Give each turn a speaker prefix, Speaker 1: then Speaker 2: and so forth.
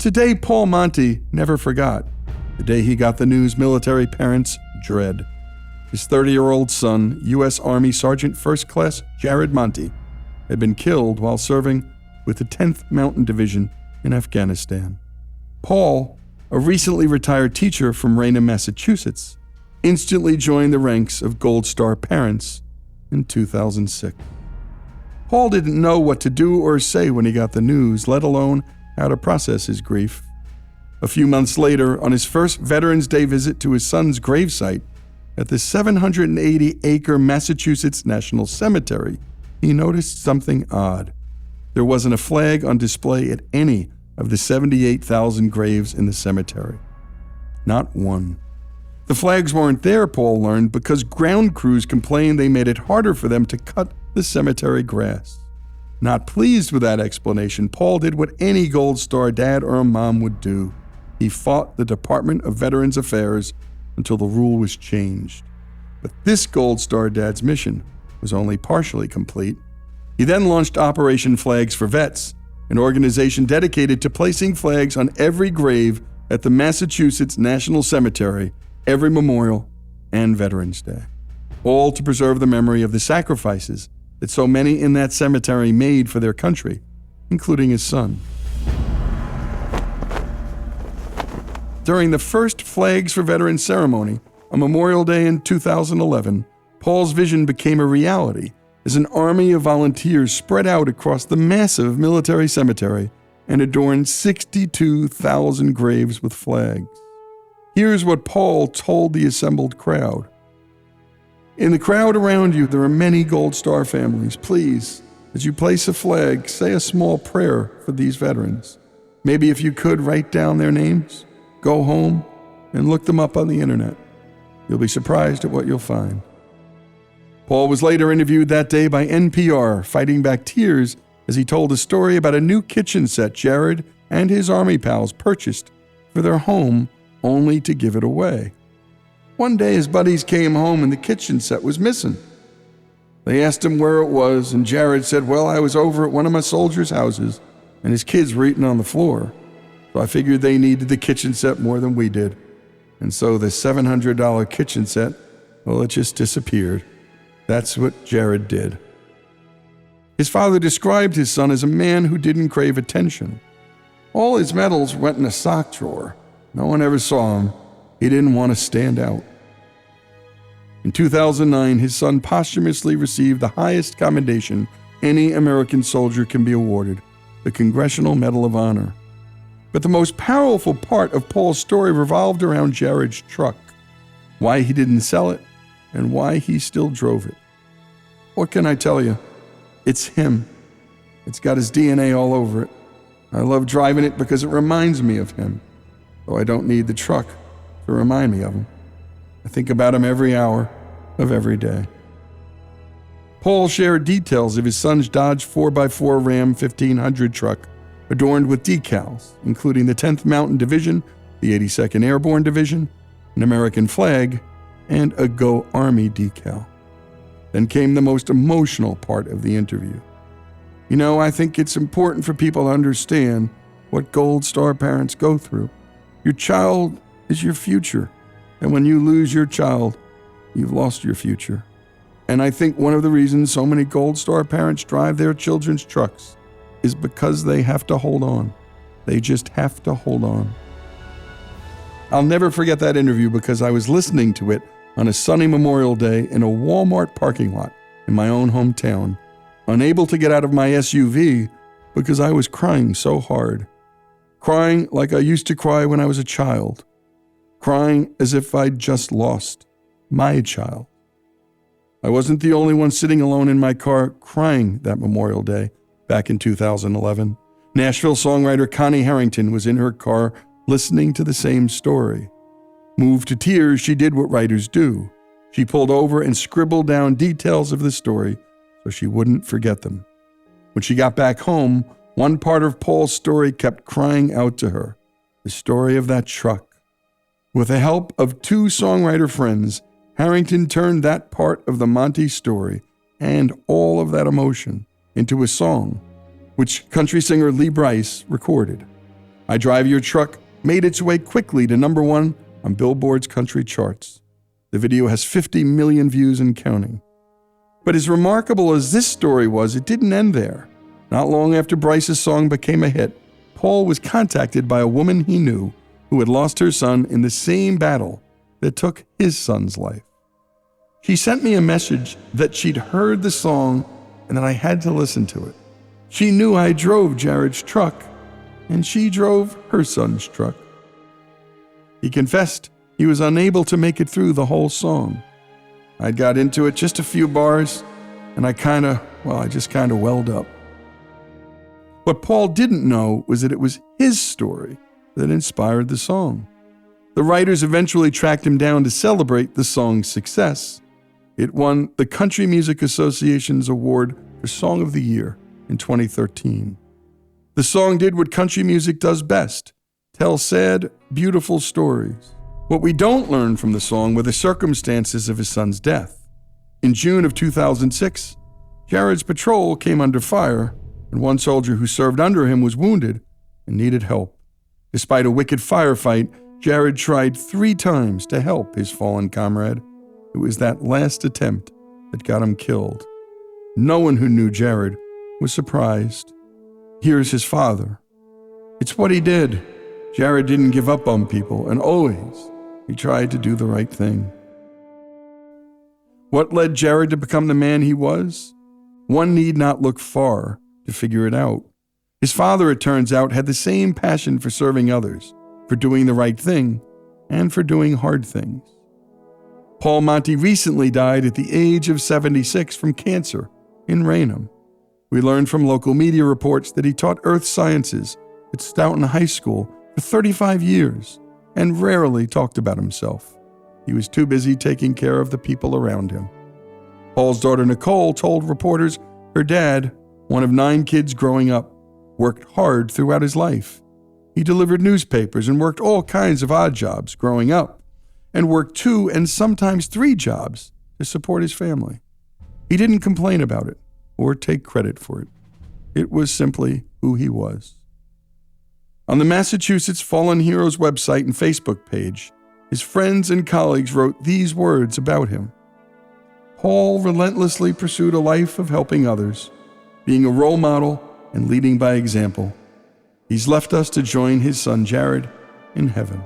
Speaker 1: It's a day Paul Monti never forgot, the day he got the news military parents dread. His 30-year-old son, U.S. Army Sergeant First Class Jared Monti, had been killed while serving with the 10th Mountain Division in Afghanistan. Paul, a recently retired teacher from Raynham, Massachusetts, instantly joined the ranks of Gold Star parents in 2006. Paul didn't know what to do or say when he got the news, let alone how to process his grief. A few months later, on his first Veterans Day visit to his son's gravesite at the 780-acre Massachusetts National Cemetery, he noticed something odd. There wasn't a flag on display at any of the 78,000 graves in the cemetery. Not one. The flags weren't there, Paul learned, because ground crews complained they made it harder for them to cut the cemetery grass. Not pleased with that explanation, Paul did what any Gold Star dad or a mom would do. He fought the Department of Veterans Affairs until the rule was changed. But this Gold Star dad's mission was only partially complete. He then launched Operation Flags for Vets, an organization dedicated to placing flags on every grave at the Massachusetts National Cemetery every Memorial and Veterans Day, all to preserve the memory of the sacrifices that so many in that cemetery made for their country, including his son. During the first Flags for Veterans ceremony on Memorial Day in 2011, Paul's vision became a reality as an army of volunteers spread out across the massive military cemetery and adorned 62,000 graves with flags. Here's what Paul told the assembled crowd. In the crowd around you, there are many Gold Star families. Please, as you place a flag, say a small prayer for these veterans. Maybe if you could, write down their names, go home, and look them up on the internet. You'll be surprised at what you'll find. Paul was later interviewed that day by NPR, fighting back tears as he told a story about a new kitchen set Jared and his Army pals purchased for their home only to give it away. One day his buddies came home and the kitchen set was missing. They asked him where it was, and Jared said, "Well, I was over at one of my soldiers' houses and his kids were eating on the floor. So I figured they needed the kitchen set more than we did. And so the $700 kitchen set, well, it just disappeared." That's what Jared did. His father described his son as a man who didn't crave attention. All his medals went in a sock drawer. No one ever saw him. He didn't want to stand out. In 2009, his son posthumously received the highest commendation any American soldier can be awarded, the Congressional Medal of Honor. But the most powerful part of Paul's story revolved around Jared's truck, why he didn't sell it, and why he still drove it. What can I tell you? It's him. It's got his DNA all over it. I love driving it because it reminds me of him, though I don't need the truck to remind me of him. I think about him every hour of every day. Paul shared details of his son's Dodge 4x4 Ram 1500 truck, adorned with decals, including the 10th Mountain Division, the 82nd Airborne Division, an American flag, and a Go Army decal. Then came the most emotional part of the interview. You know, I think it's important for people to understand what Gold Star parents go through. Your child is your future, and when you lose your child, you've lost your future. And I think one of the reasons so many Gold Star parents drive their children's trucks is because they have to hold on. They just have to hold on. I'll never forget that interview because I was listening to it on a sunny Memorial Day in a Walmart parking lot in my own hometown, unable to get out of my SUV because I was crying so hard. Crying like I used to cry when I was a child. Crying as if I'd just lost my child. I wasn't the only one sitting alone in my car crying that Memorial Day back in 2011. Nashville songwriter Connie Harrington was in her car listening to the same story. Moved to tears, she did what writers do. She pulled over and scribbled down details of the story so she wouldn't forget them. When she got back home, one part of Paul's story kept crying out to her, the story of that truck. With the help of two songwriter friends, Harrington turned that part of the Monti story and all of that emotion into a song, which country singer Lee Brice recorded. I Drive Your Truck made its way quickly to number 1 on Billboard's country charts. The video has 50 million views and counting. But as remarkable as this story was, it didn't end there. Not long after Brice's song became a hit, Paul was contacted by a woman he knew who had lost her son in the same battle that took his son's life. She sent me a message that she'd heard the song and that I had to listen to it. She knew I drove Jared's truck, and she drove her son's truck. He confessed he was unable to make it through the whole song. I got into it just a few bars, and I just kind of welled up. What Paul didn't know was that it was his story that inspired the song. The writers eventually tracked him down to celebrate the song's success. It won the Country Music Association's award for Song of the Year in 2013. The song did what country music does best: tell sad, beautiful stories. What we don't learn from the song were the circumstances of his son's death. In June of 2006, Jared's patrol came under fire, and one soldier who served under him was wounded and needed help. Despite a wicked firefight, Jared tried 3 times to help his fallen comrade. It was that last attempt that got him killed. No one who knew Jared was surprised. Here's his father. It's what he did. Jared didn't give up on people, and always he tried to do the right thing. What led Jared to become the man he was? One need not look far to figure it out. His father, it turns out, had the same passion for serving others, for doing the right thing, and for doing hard things. Paul Monti recently died at the age of 76 from cancer in Raynham. We learned from local media reports that he taught earth sciences at Stoughton High School for 35 years and rarely talked about himself. He was too busy taking care of the people around him. Paul's daughter Nicole told reporters her dad, one of 9 kids growing up, worked hard throughout his life. He delivered newspapers and worked all kinds of odd jobs growing up, and worked 2 and sometimes 3 jobs to support his family. He didn't complain about it or take credit for it. It was simply who he was. On the Massachusetts Fallen Heroes website and Facebook page, his friends and colleagues wrote these words about him. Paul relentlessly pursued a life of helping others, being a role model and leading by example. He's left us to join his son Jared in heaven.